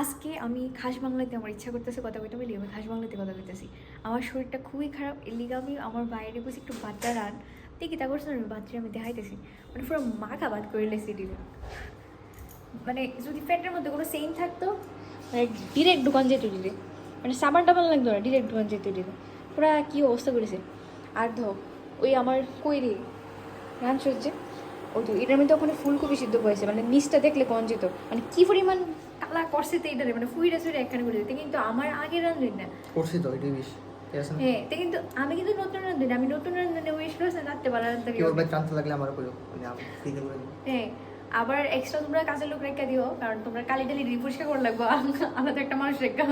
আজকে আমি খাস বাংলাতে আমার ইচ্ছা করতেছে কথা কইতে বলি আমি খাস বাংলাতে কথা কইতেছি। আমার শরীরটা খুবই খারাপ, এর লিগে আমি আমার বাইরে বসে একটু বাচ্চা রান দেখি তা করছে না বাচ্চা আমি দেখাইতেছি মানে পুরো মাখা বাদ করে লেছি ডিলে। মানে যদি ফ্যাটের মধ্যে কোনো সেইন থাকতো মানে ডিরেক্ট দোকান যেত দিলে, মানে সাবান টাবান লাগতো না, ডিরেক্ট দোকান যেত দিলে। পুরা কী অবস্থা করেছে। আর ধো ওই আমার কই রে রান সহ্যে ও তো এটার মধ্যে ওখানে ফুলকপি সিদ্ধ করেছে, মানে নিচটা দেখলে কন যেত মানে কি পরিমাণ কালা করছে তো এটারে, মানে ফুইরা সুইরা একখানে করে দিতে। কিন্তু আমার আগে রান্ধুন না করছি তো এটাই বেশ। হ্যাঁ, তো কিন্তু আমি কিন্তু নতুন রান্ধুন, আমি নতুন রান্ধুনে ওই স্লোস না রাখতে পারা রান্ধতে কেউ ভাই টানতে লাগলে আমার কইও, মানে আমি ফ্রিতে করে দিই। হ্যাঁ, আবার এক্সট্রা তোমরা কাজের লোক রেখে দিও, কারণ তোমরা কালি টালি পরিষ্কার করে লাগবো আলাদা একটা মানুষ রেখা,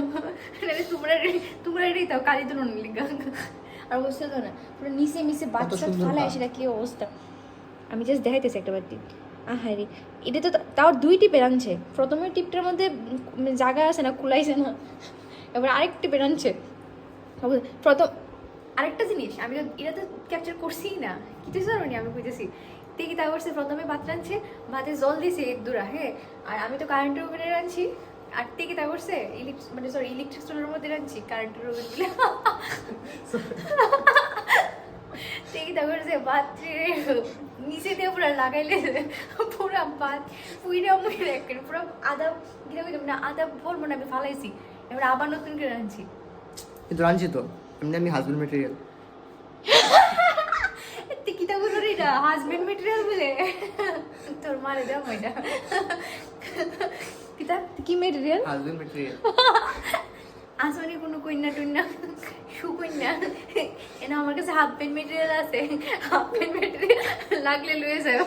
তোমরা রেখে দাও কালি তো লিখা। আর অবস্থা তো না পুরো নিচে মিশে বাচ্চা ফালায় সেটা কি অবস্থা। আমি জাস্ট দেখাইতেছি একটা বার টিপ। হ্যাঁ রে, এটা তো তাও 2 টিপে রাঁধছে। প্রথমের টিপটার মধ্যে জায়গা আছে না, কুলাইছে না, এবার আরেক টিপে রাঁধছে। প্রথম আরেকটা জিনিস আমি তো এটা তো ক্যাপচার করছি না, কিছু জানি আমি বুঝেছি দেখি তা করছে। প্রথমে ভাত রাঁধছে, ভাতে জল দিয়েছে 1-2টা, হ্যাঁ, আর আমি তো কারেন্টের ওভেনে রাঁধছি। আর থেকে তা করছে ইলেকট্রিক স্টোভের মধ্যে রাঁধছি কারেন্টের ওভেন বলে দেখি তা করছে ভাত নিচে দিয়ে পুরো লাগাইলে পুরো ভাত পুইরা মুইরা একেবারে পুরো আদা গিরা মানে আদা বলবো না আমি ফালাইছি, এবার আবার নতুন করে রাঁধছি। কিন্তু রাঞ্চি তো এমনি আমি হাজবেন্ড ম্যাটেরিয়াল। কিতা বলো রে এটা হাজবেন্ড ম্যাটেরিয়াল বলে তোর মারে দাও এটা কিতা কি ম্যাটেরিয়াল? হাজবেন্ড ম্যাটেরিয়াল আসলে কোনো কন্যা টন্যা সুকন্যা এনা আমার কাছে হাফ প্যান্ট ম্যাটেরিয়াল আছে, হাফ প্যান্ট ম্যাটেরিয়াল লাগলে লয়ে যাও।